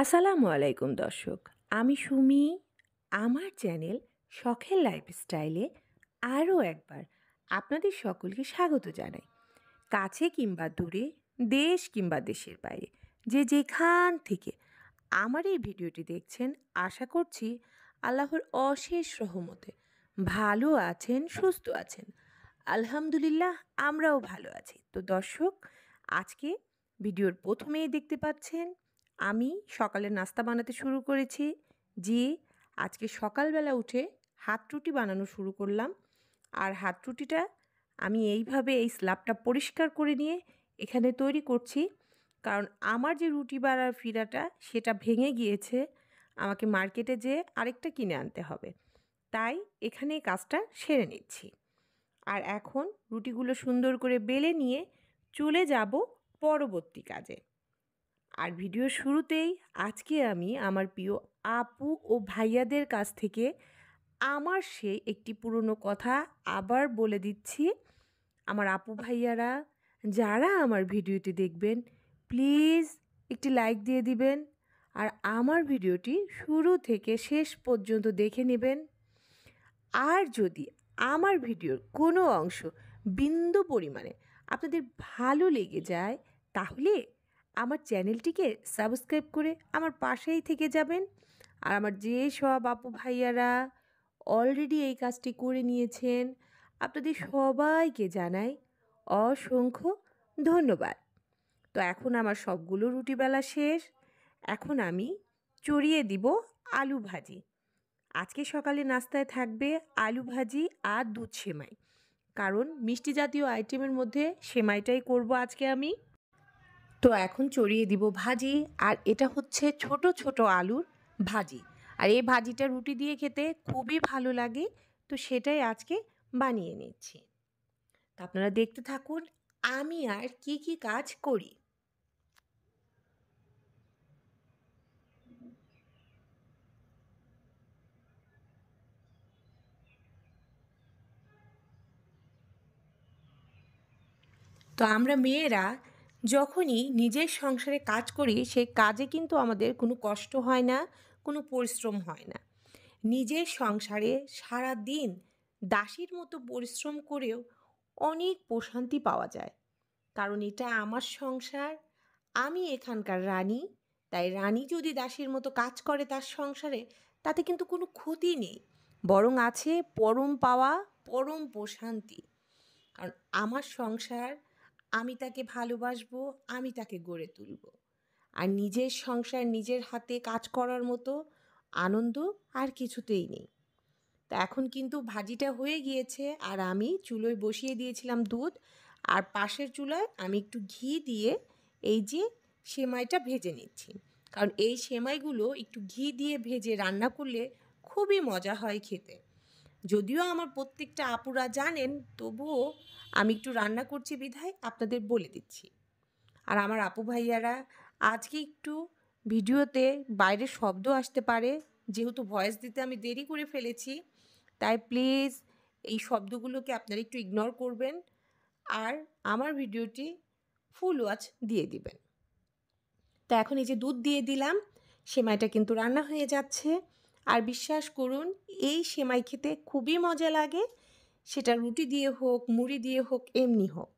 আসসালামু আলাইকুম দর্শক, আমি সুমি। আমার চ্যানেল শখের লাইফস্টাইলে আরও একবার আপনাদের সকলকে স্বাগত জানাই। কাছে কিংবা দূরে, দেশ কিংবা দেশের বাইরে, যে যেখান থেকে আমার এই ভিডিওটি দেখছেন, আশা করছি আল্লাহর অশেষ রহমতে ভালো আছেন, সুস্থ আছেন। আলহামদুলিল্লাহ, আমরাও ভালো আছি। তো দর্শক, আজকে ভিডিওর প্রথমেই দেখতে পাচ্ছেন আমি সকালে নাস্তা বানাতে শুরু করেছি। যে আজকে সকালবেলা উঠে হাত রুটি বানানো শুরু করলাম। আর হাত রুটিটা আমি এইভাবে এই স্ল্যাবটা পরিষ্কার করে নিয়ে এখানে তৈরি করছি, কারণ আমার যে রুটি বাড়ার ফিরাটা সেটা ভেঙে গিয়েছে। আমাকে মার্কেটে যেয়ে আরেকটা কিনে আনতে হবে, তাই এখানে কাজটা সেরে নিচ্ছি। আর এখন রুটিগুলো সুন্দর করে বেলে নিয়ে চলে যাব পরবর্তী কাজে। আর ভিডিওর শুরুতেই আজকে আমি আমার প্রিয় আপু ও ভাইয়াদের কাছ থেকে আমার সেই একটি পুরনো কথা আবার বলে দিচ্ছি। আমার আপু ভাইয়ারা যারা আমার ভিডিওটি দেখবেন, প্লিজ একটি লাইক দিয়ে দিবেন আর আমার ভিডিওটি শুরু থেকে শেষ পর্যন্ত দেখে নেবেন। আর যদি আমার ভিডিওর কোনো অংশ বিন্দু পরিমাণে আপনাদের ভালো লেগে যায়, তাহলে আমার চ্যানেলটিকে সাবস্ক্রাইব করে আমার পাশেই থেকে যাবেন। আর আমার যে সব আপু ভাইয়ারা অলরেডি এই কাজটি করে নিয়েছেন, আপনাদের সবাইকে জানাই অসংখ্য ধন্যবাদ। তো এখন আমার সবগুলো রুটি বেলা শেষ। এখন আমি চড়িয়ে দিব আলু ভাজি। আজকে সকালে নাস্তায় থাকবে আলু ভাজি আর দুধ সেমাই, কারণ মিষ্টি জাতীয় আইটেমের মধ্যে সেমাইটাই করব আজকে আমি। তো এখন চড়িয়ে দিব ভাজি, আর এটা হচ্ছে ছোট ছোট আলুর ভাজি। আর এই ভাজিটা রুটি দিয়ে খেতে খুবই ভালো লাগে, তো সেটাই আজকে বানিয়ে নিচ্ছি। তো আপনারা দেখতে থাকুন আমি আর কি কি কাজ করি। তো আমরা মেয়েরা যখনই নিজের সংসারে কাজ করি, সেই কাজে কিন্তু আমাদের কোনো কষ্ট হয় না, কোনো পরিশ্রম হয় না। নিজের সংসারে সারা দিন দাসীর মতো পরিশ্রম করেও অনেক প্রশান্তি পাওয়া যায়, কারণ এটা আমার সংসার, আমি এখানকার রানী। তাই রানী যদি দাসীর মতো কাজ করে তার সংসারে, তাতে কিন্তু কোনো ক্ষতি নেই, বরং আছে পরম পাওয়া, পরম প্রশান্তি। কারণ আমার সংসার, আমি তাকে ভালোবাসবো, আমি তাকে গড়ে তুলব। আর নিজের সংসার নিজের হাতে কাজ করার মতো আনন্দ আর কিছুতেই নেই। তা এখন কিন্তু ভাজিটা হয়ে গিয়েছে, আর আমি চুলোয় বসিয়ে দিয়েছিলাম দুধ, আর পাশের চুলায় আমি একটু ঘি দিয়ে এই যে সেমাইটা ভেজে নিচ্ছি। কারণ এই সেমাইগুলো একটু ঘি দিয়ে ভেজে রান্না করলে খুবই মজা হয় খেতে। যদিও আমার প্রত্যেকটা আপুরা জানেন, তবুও আমি একটু রান্না করছি বিধায় আপনাদের বলে দিচ্ছি। আর আমার আপু ভাইয়ারা, আজকে একটু ভিডিওতে বাইরের শব্দ আসতে পারে, যেহেতু ভয়েস দিতে আমি দেরি করে ফেলেছি, তাই প্লিজ এই শব্দগুলোকে আপনারা একটু ইগনোর করবেন আর আমার ভিডিওটি ফুল ওয়াচ দিয়ে দিবেন। তো এখন এই যে দুধ দিয়ে দিলাম, সেমাইটা কিন্তু রান্না হয়ে যাচ্ছে। আর বিশ্বাস করুন, এই সেমাই খেতে খুবই মজা লাগে, সেটা রুটি দিয়ে হোক, মুড়ি দিয়ে হোক, এমনি হোক।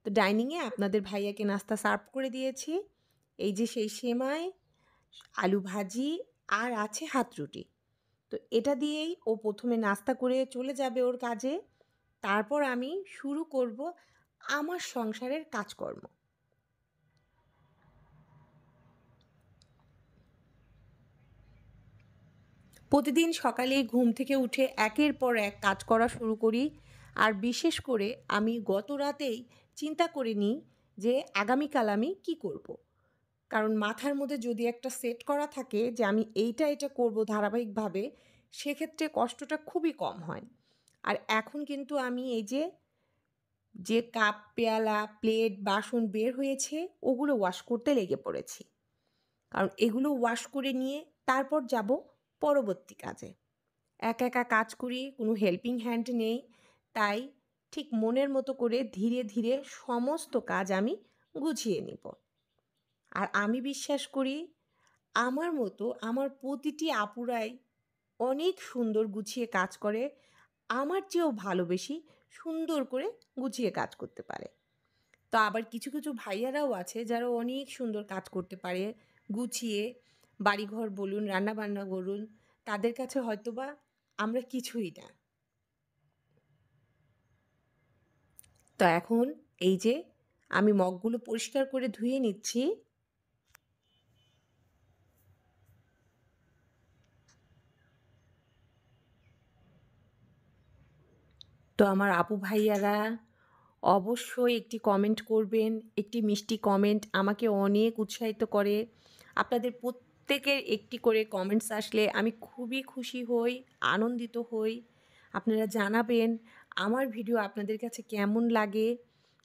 তো ডাইনিংয়ে আপনাদের ভাইয়াকে নাস্তা সার্ভ করে দিয়েছি। এই যে সেই সেমাই, আলু ভাজি আর আছে হাত রুটি। তো এটা দিয়েই ও প্রথমে নাস্তা করে চলে যাবে ওর কাজে। তারপর আমি শুরু করব আমার সংসারের কাজকর্ম। প্রতিদিন সকালে ঘুম থেকে উঠে একের পর এক কাজ করা শুরু করি। আর বিশেষ করে আমি গত রাতেই চিন্তা করে নিই যে আগামীকাল আমি কী করব। কারণ মাথার মধ্যে যদি একটা সেট করা থাকে যে আমি এইটা এটা করব ধারাবাহিকভাবে, সেক্ষেত্রে কষ্টটা খুবই কম হয়। আর এখন কিন্তু আমি এই যে যে কাপ, পেয়ালা, প্লেট, বাসন বের হয়েছে, ওগুলো ওয়াশ করতে লেগে পড়েছি। কারণ এগুলো ওয়াশ করে নিয়ে তারপর যাব পরবর্তী কাজে। একা একা কাজ করি, কোনো হেল্পিং হ্যান্ড নেই, তাই ঠিক মনের মতো করে ধীরে ধীরে সমস্ত কাজ আমি গুছিয়ে নিব। আর আমি বিশ্বাস করি, আমার মতো আমার প্রতিটি আপুরাই অনেক সুন্দর গুছিয়ে কাজ করে। আমার চেয়েও ভালো বেশি সুন্দর করে গুছিয়ে কাজ করতে পারে। তো আবার কিছু, কিছু ভাইয়ারাও আছে যারা অনেক সুন্দর কাজ করতে পারে গুছিয়ে। বাড়িঘর বলুন, রান্নাবান্না বলুন, তাদের কাছে হয়তোবা আমরা কিছুই না। তো এখন এই যে আমি মগগুলো পরিষ্কার করে ধুয়ে নিচ্ছি। তো আমার আপু ভাইয়ারা অবশ্যই একটি কমেন্ট করবেন। একটি মিষ্টি কমেন্ট আমাকে অনেক উৎসাহিত করে। আপনাদের প্রত্যেকের একটি করে কমেন্টস আসলে আমি খুবই খুশি হই, আনন্দিত হই। আপনারা জানাবেন আমার ভিডিও আপনাদের কাছে কেমন লাগে।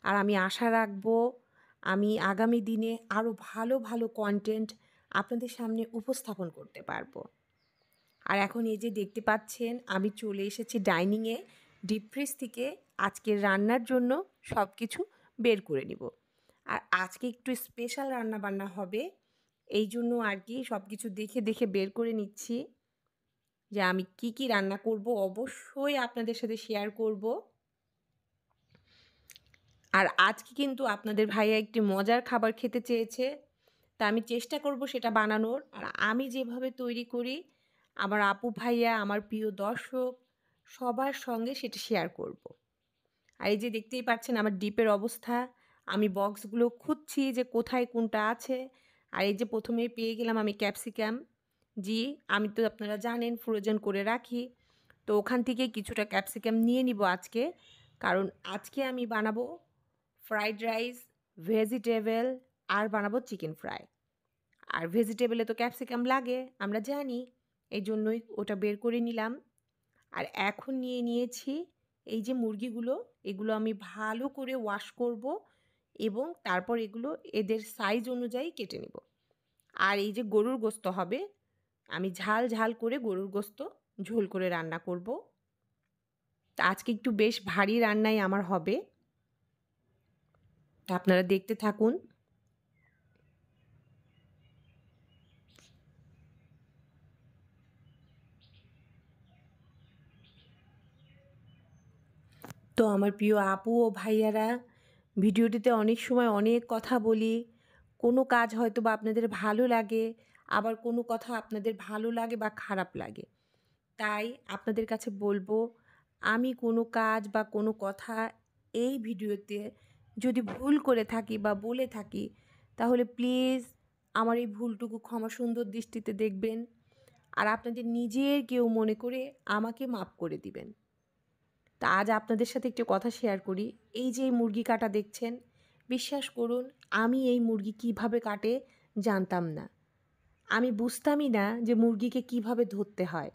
আর আমি আশা রাখবো আমি আগামী দিনে আরও ভালো, ভালো কনটেন্ট আপনাদের সামনে উপস্থাপন করতে পারবো। আর এখন এই যে দেখতে পাচ্ছেন আমি চলে এসেছি ডাইনিংয়ে। ডিপ ফ্রিজ থেকে আজকের রান্নার জন্য সব কিছু বের করে নিব। আর আজকে একটু স্পেশাল রান্না বান্না হবে, এই জন্য আর কি সব কিছু দেখে দেখে বের করে নিচ্ছি যে আমি কি কি রান্না করব, অবশ্যই আপনাদের সাথে শেয়ার করব। আর আজকে কিন্তু আপনাদের ভাইয়া একটি মজার খাবার খেতে চেয়েছে, তা আমি চেষ্টা করব সেটা বানানোর। আর আমি যেভাবে তৈরি করি আমার আপু ভাইয়া, আমার প্রিয় দর্শক সবার সঙ্গে সেটা শেয়ার করব। আর এই যে দেখতেই পাচ্ছেন আমার ডিপের অবস্থা, আমি বক্সগুলো খুঁজছি যে কোথায় কোনটা আছে। আর এই যে প্রথমেই পেয়ে গেলাম আমি ক্যাপসিকাম। জি, আমি তো আপনারা জানেন ফ্রোজেন করে রাখি। তো ওখান থেকে কিছুটা ক্যাপসিকাম নিয়ে নিব আজকে, কারণ আজকে আমি বানাবো ফ্রাইড রাইস, ভেজিটেবল আর বানাবো চিকেন ফ্রাই। আর ভেজিটেবলে তো ক্যাপসিকাম লাগে আমরা জানি, এই জন্যই ওটা বের করে নিলাম। আর এখন নিয়ে নিয়েছি এই যে মুরগিগুলো, এগুলো আমি ভালো করে ওয়াশ করব এবং তারপর এগুলো এদের সাইজ অনুযায়ী কেটে নেব। আর এই যে গরুর গোস্ত হবে, আমি ঝাল ঝাল করে গরুর গোস্ত ঝোল করে রান্না করব। তা আজকে একটু বেশ ভারী রান্নাই আমার হবে, তা আপনারা দেখতে থাকুন। তো আমার প্রিয় আপু ও ভাইয়ারা, ভিডিওটিতে অনেক সময় অনেক কথা বলি। কোনো কাজ হয়তো বা আপনাদের ভালো লাগে, আবার কোনো কথা আপনাদের ভালো লাগে বা খারাপ লাগে। তাই আপনাদের কাছে বলবো, আমি কোনো কাজ বা কোনো কথা এই ভিডিওতে যদি ভুল করে থাকি বা বলে থাকি, তাহলে প্লিজ আমার এই ভুলটুকু ক্ষমা সুন্দর দৃষ্টিতে দেখবেন। আর আপনাদের নিজের কেউ মনে করে আমাকে মাফ করে দিবেন। তা আজ আপনাদের সাথে একটি কথা শেয়ার করি। এই যে এই মুরগি কাটা দেখছেন, বিশ্বাস করুন আমি এই মুরগি কিভাবে কাটে জানতাম না। আমি বুঝতামই না যে মুরগিকে কিভাবে ধরতে হয়।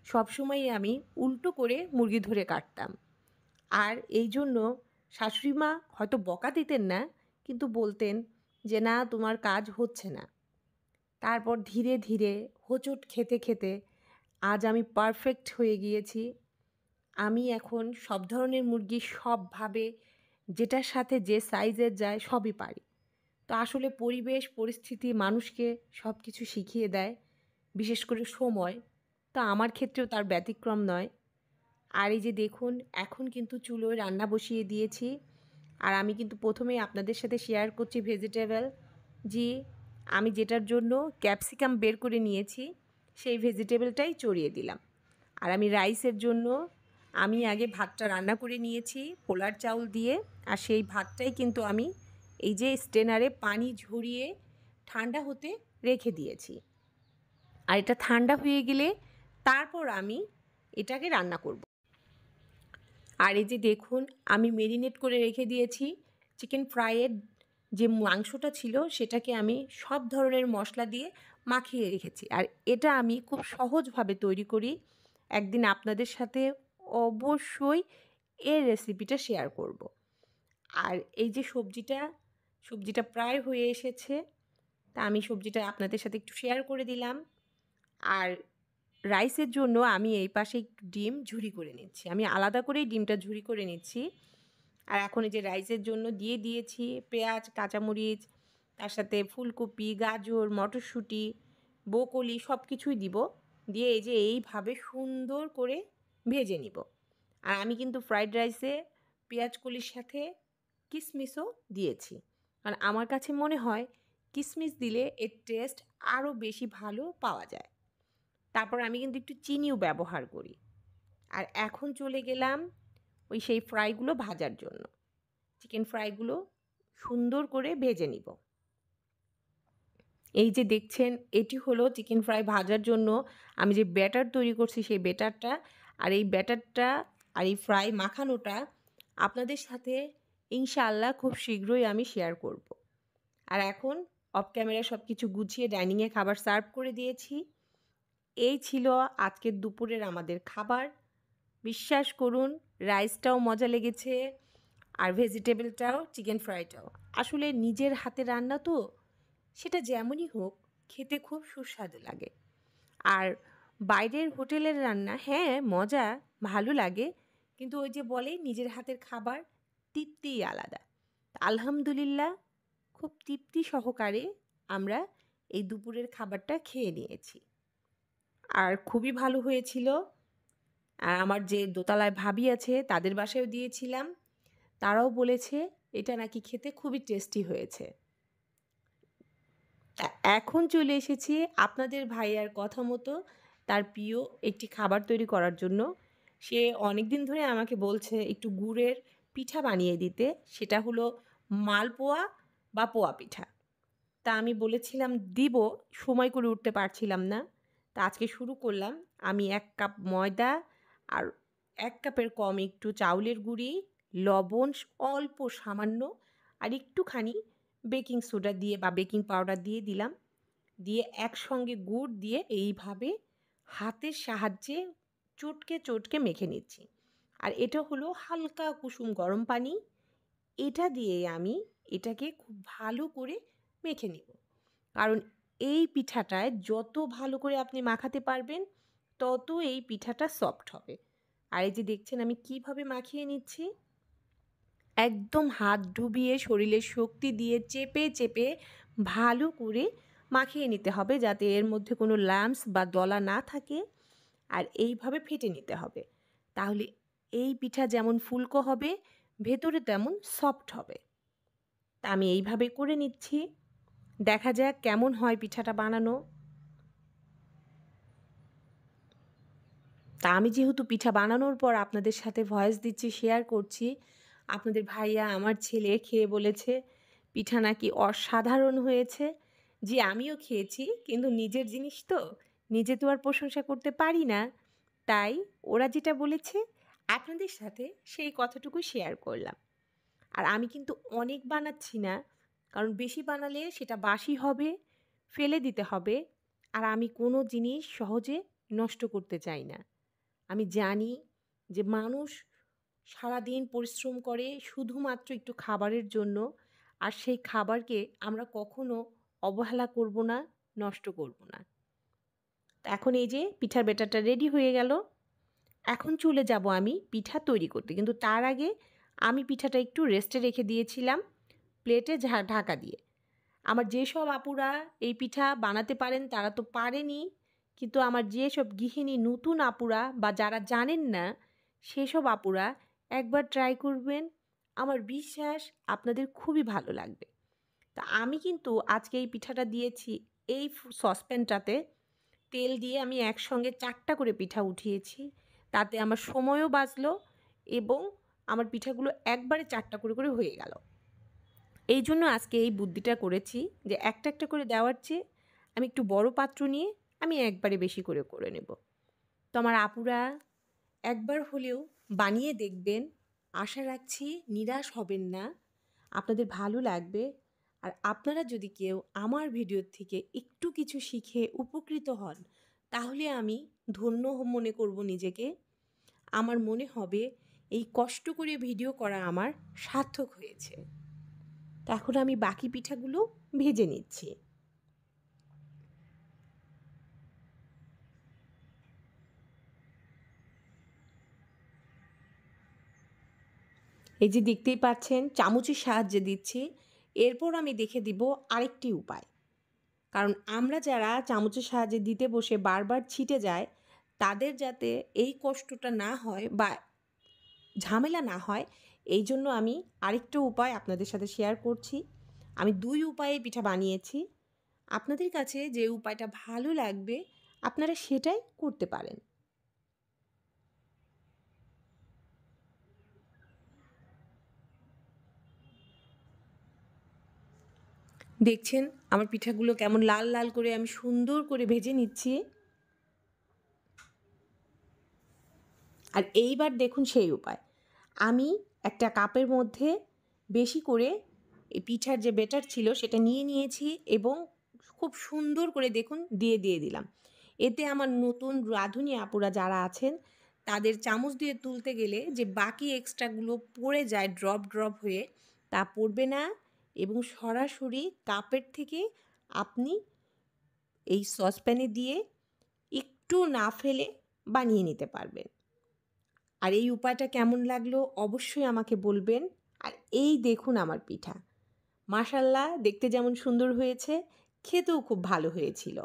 সবসময়ই আমি উল্টো করে মুরগি ধরে কাটতাম। আর এই জন্য শাশুড়ি মা হয়তো বকা দিতেন না, কিন্তু বলতেন যে না তোমার কাজ হচ্ছে না। তারপর ধীরে ধীরে হোঁচট খেতে খেতে আজ আমি পারফেক্ট হয়ে গিয়েছি। আমি এখন সব ধরনের মুরগি সবভাবে যেটার সাথে যে সাইজের যায় সবই পারি। তো আসলে পরিবেশ পরিস্থিতি মানুষকে সব কিছু শিখিয়ে দেয়, বিশেষ করে সময়। তো আমার ক্ষেত্রেও তার ব্যতিক্রম নয়। আর এই যে দেখুন এখন কিন্তু চুলোয় রান্না বসিয়ে দিয়েছি। আর আমি কিন্তু প্রথমেই আপনাদের সাথে শেয়ার করছি ভেজিটেবল। জি, আমি যেটার জন্য ক্যাপসিকাম বের করে নিয়েছি সেই ভেজিটেবলটাই চড়িয়ে দিলাম। আর আমি রাইসের জন্য আমি আগে ভাতটা রান্না করে নিয়েছি পোলার চাউল দিয়ে। আর সেই ভাতটাই কিন্তু আমি এই যে স্ট্রেনারে পানি ঝরিয়ে ঠান্ডা হতে রেখে দিয়েছি। আর এটা ঠান্ডা হয়ে গেলে তারপর আমি এটাকে রান্না করব। আর এই যে দেখুন আমি মেরিনেট করে রেখে দিয়েছি চিকেন ফ্রাইয়ের যে মাংসটা ছিল সেটাকে আমি সব ধরনের মশলা দিয়ে মাখিয়ে রেখেছি। আর এটা আমি খুব সহজভাবে তৈরি করি। একদিন আপনাদের সাথে অবশ্যই এর রেসিপিটা শেয়ার করব। আর এই যে সবজিটা প্রায় হয়ে এসেছে, তা আমি সবজিটা আপনাদের সাথে একটু শেয়ার করে দিলাম। আর রাইসের জন্য আমি এই পাশে একটু ডিম ঝুরি করে নিচ্ছি, আমি আলাদা করেই ডিমটা ঝুরি করে নিচ্ছি। আর এখন এই যে রাইসের জন্য দিয়ে দিয়েছি পেঁয়াজ, কাঁচামরিচ, তার সাথে ফুলকপি, গাজর, মটরশুঁটি, ব্রোকলি সব কিছুই দিব, দিয়ে এই যে এইভাবে সুন্দর করে ভেজে নিব। আর আমি কিন্তু ফ্রাইড রাইসে পেঁয়াজ কলির সাথে কিশমিশও দিয়েছি, কারণ আমার কাছে মনে হয় কিশমিশ দিলে এর টেস্ট আরও বেশি ভালো পাওয়া যায়। তারপর আমি কিন্তু একটু চিনিও ব্যবহার করি। আর এখন চলে গেলাম ওই সেই ফ্রাইগুলো ভাজার জন্য। চিকেন ফ্রাইগুলো সুন্দর করে ভেজে নিব। এই যে দেখছেন, এটি হলো চিকেন ফ্রাই ভাজার জন্য আমি যে ব্যাটার তৈরি করছি সেই ব্যাটারটা। আর এই ব্যাটারটা আর এই ফ্রাই মাখানোটা আপনাদের সাথে ইনশাআল্লাহ খুব শীঘ্রই আমি শেয়ার করব। আর এখন অফ ক্যামেরা সব কিছু গুছিয়ে ডাইনিংয়ে খাবার সার্ভ করে দিয়েছি। এই ছিল আজকের দুপুরের আমাদের খাবার। বিশ্বাস করুন, রাইসটাও মজা লেগেছে, আর ভেজিটেবলটাও, চিকেন ফ্রাইটাও। আসলে নিজের হাতে রান্না তো, সেটা যেমনই হোক খেতে খুব সুস্বাদু লাগে। আর বাইরের হোটেলের রান্না হ্যাঁ মজা, ভালো লাগে, কিন্তু ওই যে বলে নিজের হাতের খাবার তৃপ্তিই আলাদা। আলহামদুলিল্লাহ, খুব তৃপ্তি সহকারে আমরা এই দুপুরের খাবারটা খেয়ে নিয়েছি। আর খুবই ভালো হয়েছিল। আর আমার যে দোতলায় ভাবি আছে তাদের বাসায়ও দিয়েছিলাম, তারাও বলেছে এটা নাকি খেতে খুবই টেস্টি হয়েছে। এখন চলে এসেছি আপনাদের ভাইয়ার কথা মতো তার প্রিয় একটি খাবার তৈরি করার জন্য। সে অনেক দিন ধরে আমাকে বলছে একটু গুড়ের পিঠা বানিয়ে দিতে, সেটা হলো মালপোয়া বা পোয়া পিঠা। তা আমি বলেছিলাম দিব, সময় করে উঠতে পারছিলাম না। তা আজকে শুরু করলাম। আমি 1 কাপ ময়দা আর 1 কাপের কম একটু চাউলের গুঁড়ি, লবণ অল্প সামান্য, আর একটুখানি বেকিং সোডা দিয়ে বা বেকিং পাউডার দিয়ে দিলাম। দিয়ে একসঙ্গে গুড় দিয়ে এইভাবে হাতের সাহায্যে চটকে চটকে মেখে নিচ্ছি। আর এটা হলো হালকা কুসুম গরম পানি, এটা দিয়ে আমি এটাকে খুব ভালো করে মেখে নিব। কারণ এই পিঠাটায় যত ভালো করে আপনি মাখাতে পারবেন তত এই পিঠাটা সফট হবে। আর এই যে দেখছেন আমি কিভাবে মাখিয়ে নিচ্ছি, একদম হাত ডুবিয়ে শরীরের শক্তি দিয়ে চেপে চেপে ভালো করে মাখিয়ে নিতে হবে, যাতে এর মধ্যে কোনো লাম্পস বা দলা না থাকে। আর এইভাবে ফেটে নিতে হবে, তাহলে এই পিঠা যেমন ফুলকো হবে ভেতরে তেমন সফট হবে। তা আমি এইভাবে করে নিচ্ছি, দেখা যাক কেমন হয় পিঠাটা বানানো। তা আমি যেহেতু পিঠা বানানোর পর আপনাদের সাথে ভয়েস দিচ্ছি, শেয়ার করছি, আপনাদের ভাইয়া আমার ছেলে খেয়ে বলেছে পিঠা নাকি অসাধারণ হয়েছে। জি, আমিও খেয়েছি, কিন্তু নিজের জিনিস তো নিজে তো আর প্রশংসা করতে পারি না। তাই ওরা যেটা বলেছে আপনাদের সাথে সেই কথাটুকু শেয়ার করলাম। আর আমি কিন্তু অনেক বানাচ্ছি না, কারণ বেশি বানালে সেটা বাসি হবে, ফেলে দিতে হবে। আর আমি কোনো জিনিস সহজে নষ্ট করতে চাই না। আমি জানি যে মানুষ সারাদিন পরিশ্রম করে শুধুমাত্র একটু খাবারের জন্য, আর সেই খাবারকে আমরা কখনো অবহেলা করব না, নষ্ট করব না। এখন এই যে পিঠার ব্যাটারটা রেডি হয়ে গেল। এখন চলে যাব আমি পিঠা তৈরি করতে, কিন্তু তার আগে আমি পিঠাটা একটু রেস্টে রেখে দিয়েছিলাম প্লেটে ঢাকা দিয়ে। আমার যেসব আপুরা এই পিঠা বানাতে পারেন তারা তো পারেনই, কিন্তু আমার যেসব গৃহিণী নতুন আপুরা বা যারা জানেন না সেসব আপুরা একবার ট্রাই করবেন, আমার বিশ্বাস আপনাদের খুবই ভালো লাগবে। তা আমি কিন্তু আজকে এই পিঠাটা দিয়েছি এই সসপ্যানটাতে, তেল দিয়ে আমি একসঙ্গে 4টা করে পিঠা উঠিয়েছি, তাতে আমার সময়ও বাঁচলো এবং আমার পিঠাগুলো একবারে 4টা করে করে হয়ে গেল। এই জন্য আজকে এই বুদ্ধিটা করেছি যে একটা একটা করে দেওয়ার চেয়ে আমি একটু বড় পাত্র নিয়ে আমি একবারে বেশি করে করে নেব। তো আমার আপুরা একবার হলেও বানিয়ে দেখবেন, আশা রাখছি নিরাশ হবেন না, আপনাদের ভালো লাগবে। আর আপনারা যদি কেউ আমার ভিডিওর থেকে একটু কিছু শিখে উপকৃত হন তাহলে আমি ধন্য মনে করব নিজেকে। আমার মনে হবে এই কষ্ট করে ভিডিও করা আমার সার্থক হয়েছে। তো এখন আমি বাকি পিঠাগুলো ভেজে নিচ্ছি। এই যে দেখতেই পাচ্ছেন চামচের সাহায্যে দিচ্ছি। এরপর আমি দেখে দিব আরেকটি উপায়। কারণ আমরা যারা চামচের সাহায্যে দিতে বসে বারবার ছিটে যায়, তাদের যাতে এই কষ্টটা না হয় বা ঝামেলা না হয়, এই জন্য আমি আরেকটা উপায় আপনাদের সাথে শেয়ার করছি। আমি ২ উপায়ে পিঠা বানিয়েছি। আপনাদের কাছে যে উপায়টা ভালো লাগবে, আপনারা সেটাই করতে পারেন। দেখছেন আমার পিঠাগুলো কেমন লাল, লাল করে আমি সুন্দর করে ভেজে নিচ্ছি। আর এইবার দেখুন সেই উপায়। আমি একটা কাপের মধ্যে বেশি করে এই পিঠার যে ব্যাটার ছিল সেটা নিয়ে নিয়েছি এবং খুব সুন্দর করে দেখুন দিয়ে দিলাম। এতে আমার নতুন রাঁধুনি আপুরা যারা আছেন তাদের চামচ দিয়ে তুলতে গেলে যে বাকি এক্সট্রাগুলো পড়ে যায় ড্রপ হয়ে, তা পড়বে না এবং সরাসরি কাপের থেকে আপনি এই সসপ্যানে দিয়ে একটু না ফেলে বানিয়ে নিতে পারবেন। আর এই উপায়টা কেমন লাগলো অবশ্যই আমাকে বলবেন। আর এই দেখুন আমার পিঠা। মাশাআল্লাহ দেখতে যেমন সুন্দর হয়েছে, খেতেও খুব ভালো হয়েছিল।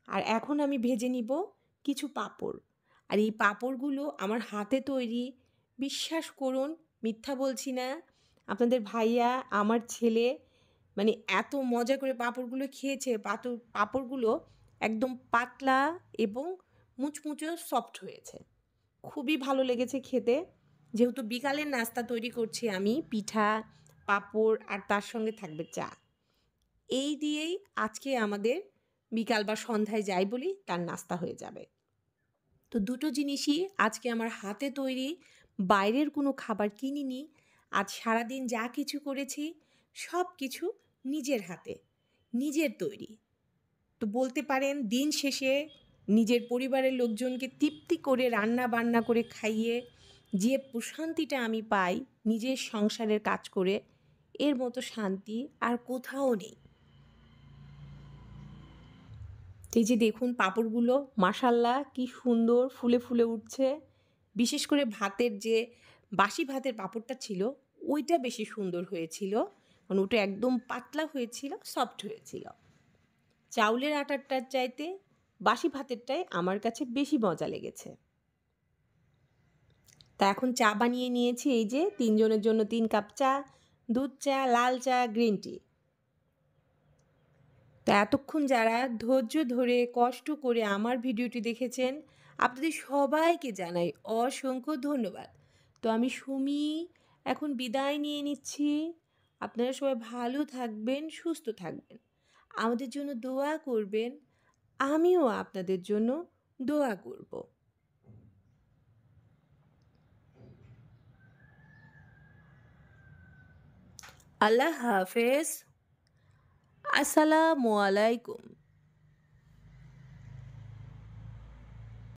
আর এখন আমি ভেজে নিব কিছু পাঁপড়। আর এই পাঁপড়গুলো আমার হাতে তৈরি। বিশ্বাস করুন, মিথ্যা বলছি না। আপনাদের ভাইয়া, আমার ছেলে মানে এত মজা করে পাঁপড়গুলো খেয়েছে, পাঁপড়গুলো একদম পাতলা এবং মুচমুচে সফট হয়েছে। খুবই ভালো লেগেছে খেতে। যেহেতু বিকালের নাস্তা তৈরি করছি আমি, পিঠা, পাঁপড় আর তার সঙ্গে থাকবে চা। এই দিয়েই আজকে আমাদের বিকাল বা সন্ধ্যায় যাই বলি তার নাস্তা হয়ে যাবে। তো দুটো জিনিসই আজকে আমার হাতে তৈরি, বাইরের কোনো খাবার কিনিনি। আজ সারাদিন যা কিছু করেছি সব কিছু নিজের হাতে, নিজের তৈরি। তো বলতে পারেন দিন শেষে নিজের পরিবারের লোকজনকে তৃপ্তি করে রান্না বান্না করে খাইয়ে যে প্রশান্তিটা আমি পাই নিজের সংসারের কাজ করে, এর মতো শান্তি আর কোথাও নেই। এই যে দেখুন পাঁপড়গুলো মাশাল্লাহ কি সুন্দর ফুলে ফুলে উঠছে। বিশেষ করে ভাতের যে বাসি ভাতের পাঁপড়টা ছিল ওইটা বেশি সুন্দর হয়েছিল, মানে ওটা একদম পাতলা হয়েছিল, সফট হয়েছিল। চাউলের আটারটার চাইতে বাসি ভাতেরটাই আমার কাছে বেশি মজা লেগেছে। তা এখন চা বানিয়ে নিয়েছি, এই যে ৩ জনের জন্য ৩ কাপ চা, দুধ চা, লাল চা, গ্রিন টি। তো এতক্ষণ যারা ধৈর্য ধরে কষ্ট করে আমার ভিডিওটি দেখেছেন, আপনাদের সবাইকে জানাই অসংখ্য ধন্যবাদ। তো আমি সুমি এখন বিদায় নিয়ে নিচ্ছি। আপনারা সবাই ভালো থাকবেন, সুস্থ থাকবেন। আমাদের জন্য দোয়া করবেন। আমিও আপনাদের জন্য দোয়া করব। আল্লাহ হাফেজ। আসসালামু আলাইকুম।